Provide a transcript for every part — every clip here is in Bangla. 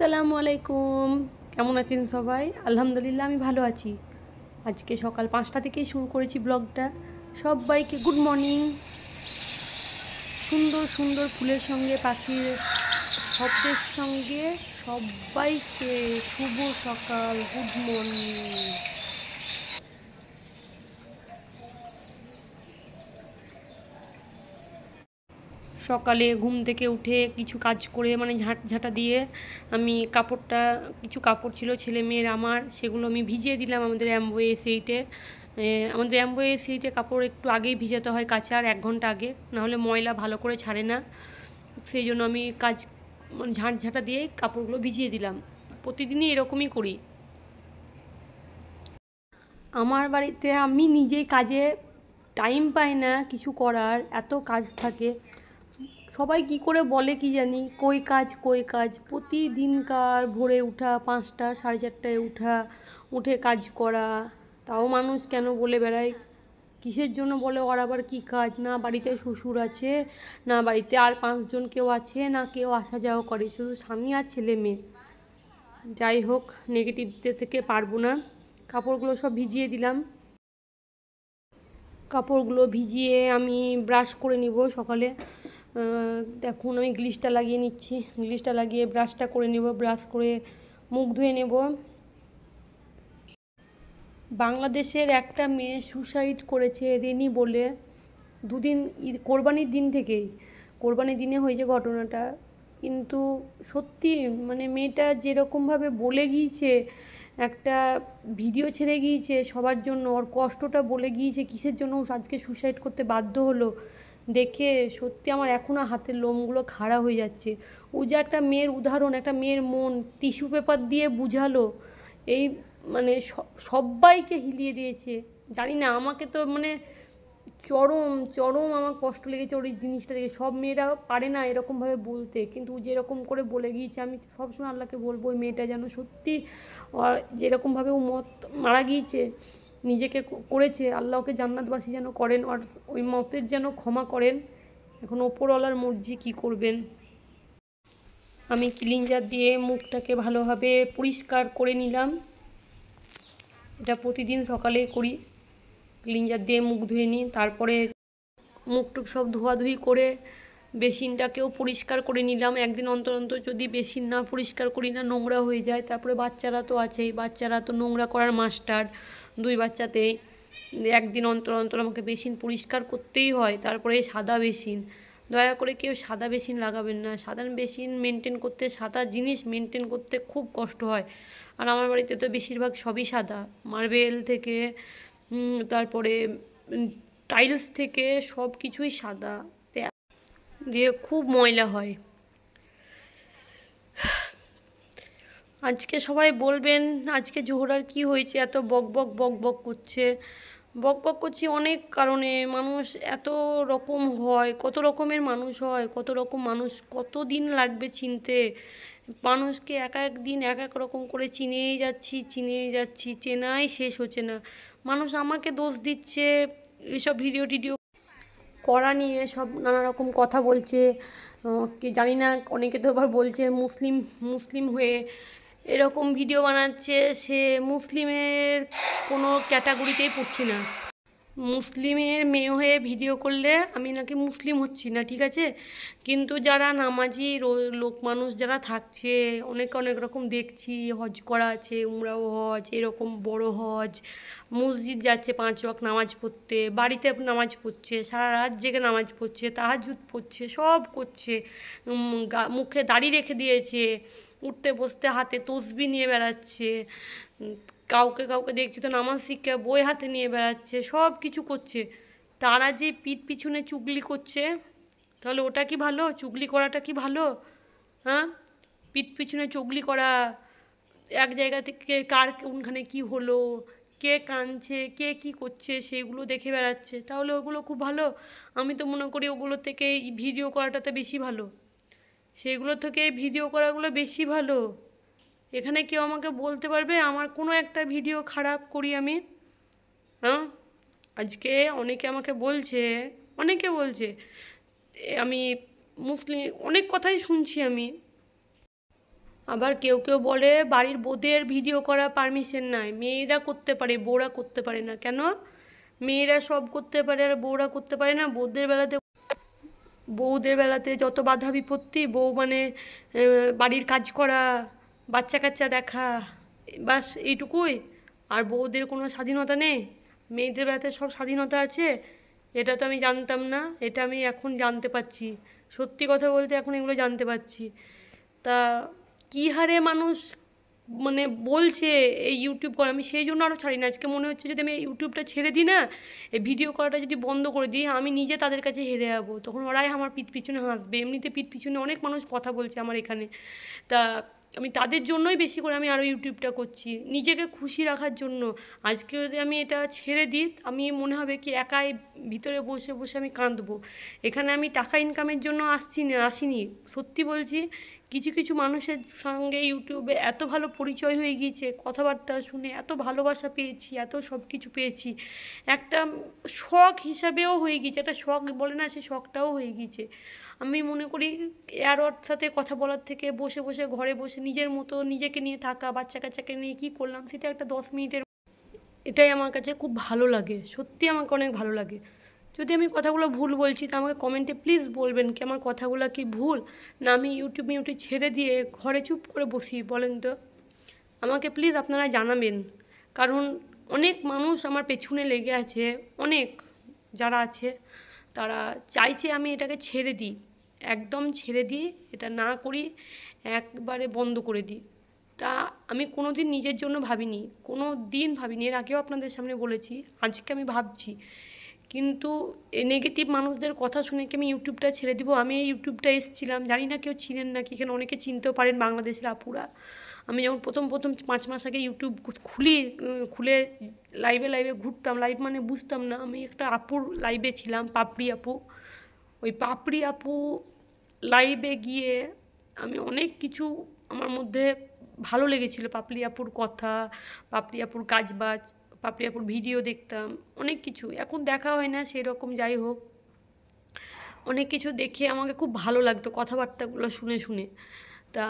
আসসালামু আলাইকুম। কেমন আছেন সবাই? আলহামদুলিল্লাহ আমি ভালো আছি। আজকে সকাল 5টা থেকেই শুরু করেছি ব্লগটা। সবাইকে গুড মর্নিং। সুন্দর সুন্দর ফুলের সঙ্গে পাখির শব্দের সঙ্গে সবাইকে শুভ সকাল, গুড মর্নিং। সকালে ঘুম থেকে উঠে কিছু কাজ করে মানে ঝাঁটা দিয়ে আমি কিছু কাপড় ছিল ছেলে মেয়ের আমার, সেগুলো আমি ভিজিয়ে দিলাম আমাদের অ্যাম্বয়ে সেইটে। আমাদের অ্যাম্বয়ে সেইটে কাপড় একটু আগেই ভিজাতে হয় কাচার 1 ঘন্টা আগে, নাহলে ময়লা ভালো করে ছাড়ে না। সেই জন্য আমি মানে ঝাঁটা দিয়ে কাপড়গুলো ভিজিয়ে দিলাম। প্রতিদিনই এরকমই করি। আমার বাড়িতে আমি নিজেই কাজে টাইম পাই না কিছু করার, এত কাজ থাকে। সবাই কি করে বলে কি জানি, কই কাজ। প্রতিদিনকার ভোরে উঠা, 5টা 4:30টায় উঠে কাজ করা। তাও মানুষ কেন বলে বেড়ায়, কিসের জন্য বলে, ওর আবার কী কাজ? না বাড়িতে শ্বশুর আছে, না বাড়িতে আর 5জন কেউ আছে, না কেউ আসা যাওয়া করে, শুধু স্বামী আর ছেলে মেয়ে। যাই হোক, নেগেটিভদের থেকে পারবো না। কাপড়গুলো সব ভিজিয়ে দিলাম। কাপড়গুলো ভিজিয়ে আমি ব্রাশ করে নিব সকালে। দেখুন আমি গ্লিসটা লাগিয়ে নিচ্ছি, গ্লিসটা লাগিয়ে ব্রাশটা করে নেব, ব্রাশ করে মুখ ধুয়ে নেব। বাংলাদেশের একটা মেয়ে সুসাইড করেছে রেনি বলে, দুদিন কোরবানির দিনে হয়েছে ঘটনাটা। কিন্তু সত্যি মানে মেয়েটা যেরকমভাবে বলে গিয়েছে, একটা ভিডিও ছেড়ে গিয়েছে সবার জন্য, ওর কষ্টটা বলে গিয়েছে কিসের জন্য আজকে সুসাইড করতে বাধ্য হলো, দেখে সত্যি আমার এখনও হাতের লোমগুলো খাড়া হয়ে যাচ্ছে। ও যে একটা মেয়ের উদাহরণ, একটা মেয়ের মন টিস্যু পেপার দিয়ে বুঝালো, এই মানে সবাইকে হিলিয়ে দিয়েছে। জানি না, আমাকে তো মানে চরম আমার কষ্ট লেগেছে ওর এই জিনিসটা দেখে। সব মেয়েরা পারে না এরকমভাবে বলতে, কিন্তু যেরকম করে বলে গিয়েছে, আমি সবসময় আল্লাহকে বলবো ওই মেয়েটা যেন সত্যি যেরকমভাবে ও মারা গিয়েছে, নিজেকে করেছে, আল্লাহ ওকে জান্নাতবাসী যেন করেন, আর ওই মতের যেন ক্ষমা করেন। এখন ওপরওয়ালার মর্জি কী করবেন। আমি ক্লিনজার দিয়ে মুখটাকে ভালোভাবে পরিষ্কার করে নিলাম। এটা প্রতিদিন সকালেই করি, ক্লিনজার দিয়ে মুখ ধুয়ে নিই। তারপরে মুখটুক সব ধোয়াধুয়ি করে বেসিনটাকেও পরিষ্কার করে নিলাম। একদিন অন্তর অন্তর যদি বেসিন না পরিষ্কার করি না, নোংরা হয়ে যায়। তারপরে বাচ্চারা তো আছেই, বাচ্চারা তো নোংরা করার মাস্টার, 2 বাচ্চাতেই। একদিন অন্তর অন্তর আমাকে বেসিন পরিষ্কার করতেই হয়। তারপরে সাদা বেসিন, দয়া করে কেউ সাদা বেসিন লাগাবেন না। সাদা বেসিন মেনটেন করতে, সাদা জিনিস মেনটেন করতে খুব কষ্ট হয়। আর আমার বাড়িতে তো বেশিরভাগ সবই সাদা, মার্বেল থেকে তারপরে টাইলস থেকে সব কিছুই সাদা, দিয়ে খুব ময়লা হয়। আজকে সবাই বলবেন আজকে জোহরার কি হয়েছে, এত বক করছি অনেক কারণে। মানুষ এত রকম হয়, কত রকমের মানুষ হয়, কত দিন লাগবে চিনতে। মানুষকে এক এক দিন এক এক রকম করে চিনেই যাচ্ছি, চেনাই শেষ হচ্ছে না। মানুষ আমাকে দোষ দিচ্ছে, এসব ভিডিও টিডিও করা নিয়ে সব নানা রকম কথা বলছে। কি জানি না, অনেকে তো আবার বলছে মুসলিম হয়ে এরকম ভিডিও বানাচ্ছে, সে মুসলিমের কোনো ক্যাটাগরিতেই পড়ছি না। মুসলিমের মেয়ে হয়ে ভিডিও করলে আমি নাকি মুসলিম হচ্ছি না, ঠিক আছে, কিন্তু যারা নামাজি মানুষ যারা থাকছে, অনেক রকম দেখছি, হজ করা আছে, উমরাও হজ, এরকম বড় হজ, মসজিদ যাচ্ছে 5 ওয়াক্ত নামাজ পড়তে, বাড়িতে নামাজ পড়ছে, সারা রাত জেগে নামাজ পড়ছে, তাহাজ্জুদ পড়ছে, সব করছে, মুখে দাড়ি রেখে দিয়েছে, উঠতে বসতে হাতে তসবি নিয়ে বেড়াচ্ছে, কাউকে দেখছি তো নামাজ শিক্ষা বই হাতে নিয়ে বেড়াচ্ছে, সব কিছু করছে। তারা যে পিঠ পিছনে চুগলি করছে, তাহলে ওটা কি ভালো? চুগলি করাটা কি ভালো? হ্যাঁ, পিঠ পিছনে চুগলি করা, এক জায়গা থেকে কার কোনখানে কি হলো, কে কাঁদছে, কে কি করছে, সেগুলো দেখে বেড়াচ্ছে, তাহলে ওগুলো খুব ভালো? আমি তো মনে করি ওগুলো থেকে ভিডিও করাটাতে বেশি ভালো, সেগুলো থেকে ভিডিও করাগুলো বেশি ভালো। এখানে কেউ আমাকে বলতে পারবে আমার কোনো একটা ভিডিও খারাপ করি আমি? হ্যাঁ, আজকে অনেকে বলছে আমি মুসলিম, অনেক কথাই শুনছি আমি। আবার কেউ কেউ বলে বাড়ির বউদের ভিডিও করার পারমিশন নাই, মেয়েরা করতে পারে বউরা করতে পারে না। কেন? মেয়েরা সব করতে পারে আর বউরা করতে পারে না? বউদের বেলাতে যত বাধা বিপত্তি, বউ মানে বাড়ির কাজ করা, বাচ্চা কাচ্চা দেখা, বাস এইটুকুই। আর বউদের কোনো স্বাধীনতা নেই? মেয়েদের বেলাতে সব স্বাধীনতা আছে? এটা তো আমি জানতাম না, এটা আমি এখন জানতে পারছি। সত্যি কথা বলতে এখন এগুলো জানতে পারছি। তা কী হারে মানুষ মানে বলছে এই ইউটিউব করে, আমি সেই জন্য আরও ছাড়ি না। আজকে মনে হচ্ছে যদি আমি ইউটিউবটা ছেড়ে দিই না, এই ভিডিও করাটা যদি বন্ধ করে দিই, আমি নিজে তাদের কাছে হেরে যাবো, তখন ওরাই আমার পিঠ পিছনে হাসবে। এমনিতে পিঠ পিছনে অনেক মানুষ কথা বলছে আমার এখানে। তা আমি তাদের জন্যই বেশি করে আমি আরও ইউটিউবটা করছি, নিজেকে খুশি রাখার জন্য। আজকে যদি আমি এটা ছেড়ে দিই, আমি মনে হবে কি একাই ভিতরে বসে বসে আমি কাঁদবো। এখানে আমি টাকা ইনকামের জন্য আসিনি। সত্যি বলছি, কিছু কিছু মানুষের সঙ্গে ইউটিউবে এত ভালো পরিচয় হয়ে গিয়েছে, কথাবার্তা শুনে এত ভালোবাসা পেয়েছি, এত সব কিছু পেয়েছি, একটা শখ হিসাবেও হয়ে গিয়েছে, একটা শখ বলে না, সে শখটাও হয়ে গিয়েছে। আমি মনে করি ওর সাথে কথা বলার থেকে বসে বসে ঘরে বসে নিজের মতো নিজেকে নিয়ে থাকা, বাচ্চা কাচ্চাকে নিয়ে কী করলাম সেটা একটা 10 মিনিটের, এটাই আমার কাছে খুব ভালো লাগে। সত্যি আমাকে অনেক ভালো লাগে। যদি আমি কথাগুলো ভুল বলছি তা আমাকে কমেন্টে প্লিজ বলবেন কি আমার কথাগুলো কি ভুল, না আমি ইউটিউব ছেড়ে দিয়ে ঘরে চুপ করে বসি, বলেন তো? আমাকে প্লিজ আপনারা জানাবেন। কারণ অনেক মানুষ আমার পেছনে লেগে আছে, অনেক যারা আছে তারা চাইছে আমি এটাকে ছেড়ে দিই, একদম ছেড়ে দিই, এটা না করি, একবারে বন্ধ করে দিই। তা আমি কোনো দিন নিজের জন্য ভাবিনি, কোনো দিন ভাবিনি। এর আগেও আপনাদের সামনে বলেছি, আজকে আমি ভাবছি। কিন্তু এই নেগেটিভ মানুষদের কথা শুনে কি আমি ইউটিউবটা ছেড়ে দিব? আমি এই ইউটিউবটা এসেছিলাম, জানি না কেউ চিনেন নাকি, এখানে অনেকে চিনতেও পারেন বাংলাদেশের আপুরা। আমি যখন প্রথম 5 মাস আগে ইউটিউব খুলে লাইভে ঘুরতাম, লাইভ মানে বুঝতাম না, আমি একটা আপুর লাইভে ছিলাম, পাপড়ি আপু। ওই পাপড়ি আপু লাইভে গিয়ে আমি অনেক কিছু আমার মধ্যে ভালো লেগেছিলো। পাপড়ি আপুর কথা, পাপড়ি আপুর কাজবাজ, পাপড়ি আপুর ভিডিও দেখতাম, অনেক কিছু। এখন দেখা হয় না সেরকম, যাই হোক অনেক কিছু দেখে আমাকে খুব ভালো লাগতো কথাবার্তাগুলো শুনে শুনে। তা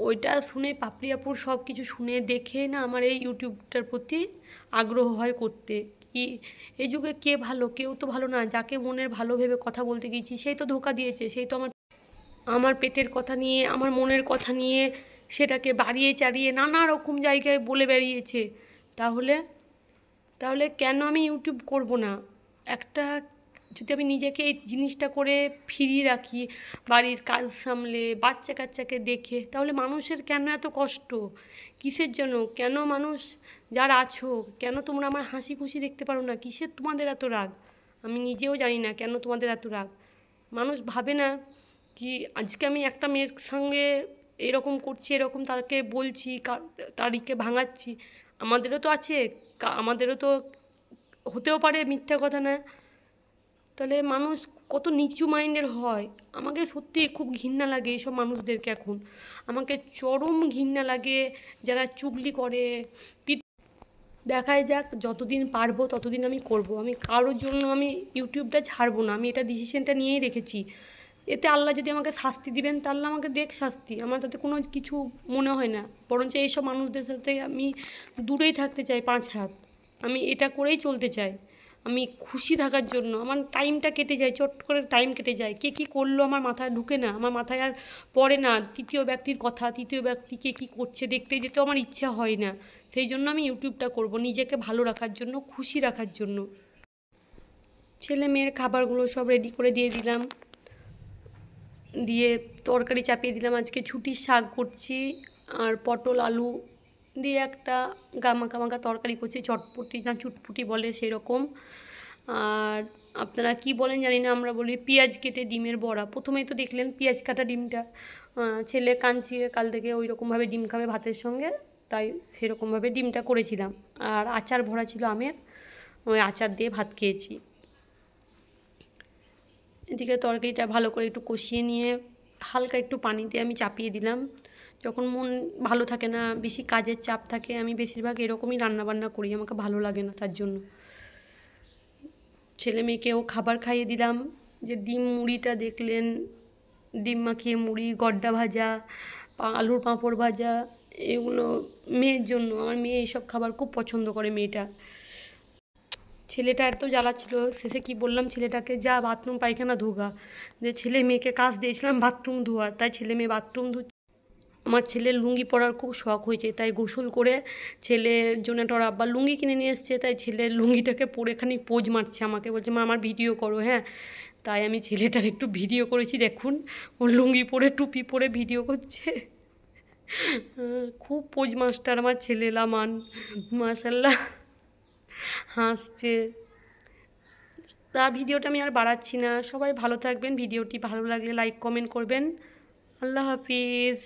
ওইটা শুনে পাপড়ি আপুর সব কিছু শুনে দেখে না আমার এই ইউটিউবটার প্রতি আগ্রহ হয় করতে। কি এই যুগে কে ভালো? কেউ তো ভালো না। যাকে মনের ভালো ভেবে কথা বলতে গিয়েছি সেই তো ধোঁকা দিয়েছে, সেই তো আমার পেটের কথা নিয়ে, আমার মনের কথা নিয়ে সেটাকে বাড়িয়ে চাড়িয়ে নানা রকম জায়গায় বলে বেরিয়েছে। তাহলে তাহলে কেন আমি ইউটিউব করব না? একটা যদি আমি নিজেকে এই জিনিসটা করে ফিরিয়ে রাখি, বাড়ির কাজ সামলে বাচ্চা কাচ্চাকে দেখে, তাহলে মানুষের কেন এত কষ্ট? কিসের জন্য? কেন মানুষ যারা আছো, কেন তোমরা আমার হাসি খুশি দেখতে পারো না? কিসের তোমাদের এত রাগ? আমি নিজেও জানি না কেন তোমাদের এত রাগ। মানুষ ভাবে না কি আজকে আমি একটা মেয়ের সঙ্গে এরকম করছি, এরকম তাকে বলছি, তারিখে ভাঙাচ্ছি, আমাদেরও তো আছে, আমাদেরও তো হতেও পারে, মিথ্যা কথা না। তাহলে মানুষ কত নিচু মাইন্ডের হয়। আমাকে সত্যি খুব ঘৃণা লাগে এইসব মানুষদেরকে এখন, আমাকে চরম ঘৃণা লাগে যারা চুগলি করে। দেখাই যাক, যতদিন পারবো ততদিন আমি করব। আমি কারোর জন্য আমি ইউটিউবটা ছাড়বো না, আমি এটা ডিসিশনটা নিয়েই রেখেছি। এতে আল্লাহ যদি আমাকে শাস্তি দিবেন তাহলে আমাকে দেখ শাস্তি, আমার তাতে কোনো কিছু মনে হয় না। বরঞ্চ এইসব মানুষদের সাথে আমি দূরেই থাকতে চাই 5 হাত। আমি এটা করেই চলতে চাই। আমি খুশি থাকার জন্য আমার টাইমটা কেটে যায়, চট করে টাইম কেটে যায়, কে কী করলো আমার মাথায় ঢুকে না, আমার মাথায় আর পড়ে না তৃতীয় ব্যক্তির কথা, তৃতীয় ব্যক্তি কে কী করছে দেখতে যেতেও আমার ইচ্ছা হয় না। সেই জন্য আমি ইউটিউবটা করব, নিজেকে ভালো রাখার জন্য, খুশি রাখার জন্য। ছেলে মেয়ের খাবারগুলো সব রেডি করে দিয়ে দিলাম, দিয়ে তরকারি চাপিয়ে দিলাম। আজকে ছুটির শাক করছি আর পটল আলু দিয়ে একটা গামাকা মাখা তরকারি করছি, চটপটি না চুটপুটি বলে সেরকম। আর আপনারা কি বলেন জানি না, আমরা বলি পেঁয়াজ কেটে ডিমের বড়া। প্রথমেই তো দেখলেন পেঁয়াজ কাটা ডিমটা, ছেলে কাঁদছে কাল থেকে, ওই রকমভাবে ডিম খাবে ভাতের সঙ্গে, তাই সেরকমভাবে ডিমটা করেছিলাম। আর আচার ভরা ছিল আমের, ওই আচার দিয়ে ভাত খেয়েছি। এদিকে তরকারিটা ভালো করে একটু কষিয়ে নিয়ে হালকা একটু পানি দিয়ে আমি চাপিয়ে দিলাম। যখন মন ভালো থাকে না, বেশি কাজের চাপ থাকে, আমি বেশিরভাগ এরকমই রান্নাবান্না করি, আমাকে ভালো লাগে না তার জন্য। ছেলে মেয়েকেও খাবার খাইয়ে দিলাম। যে ডিম মুড়িটা দেখলেন, ডিম মাখিয়ে মুড়ি, গড্ডা ভাজা, আলুর পাঁপড় ভাজা, এগুলো মেয়ের জন্য। আমার মেয়ে এইসব খাবার খুব পছন্দ করে মেয়েটা। ছেলেটা এত জ্বালাচ্ছিল, শেষে কি বললাম ছেলেটাকে, যা বাথরুম পায়খানা ধোগা। যে ছেলে মেয়েকে কাজ দিয়েছিলাম বাথরুম ধোয়ার, তাই ছেলে মেয়ে বাথরুম ধুচ্ছে। আমার ছেলের লুঙ্গি পরার খুব শখ হয়েছে, তাই গোসল করে ছেলের জন্য একটা ওর আব্বা লুঙ্গি কিনে নিয়ে এসছে, তাই ছেলের লুঙ্গিটাকে পরে খানিক পোজ মারছে, আমাকে বলছে মা আমার ভিডিও করো। হ্যাঁ, তাই আমি ছেলেটার একটু ভিডিও করেছি, দেখুন ওর লুঙ্গি পরে টুপি পরে ভিডিও করছে। খুব পোজ মাস্টার আমার ছেলে লামান, মাশাল্লাহ হাসছে। তার ভিডিওটা আমি আর বাড়াচ্ছি না। সবাই ভালো থাকবেন, ভিডিওটি ভালো লাগলে লাইক কমেন্ট করবেন। আল্লাহ হাফিজ।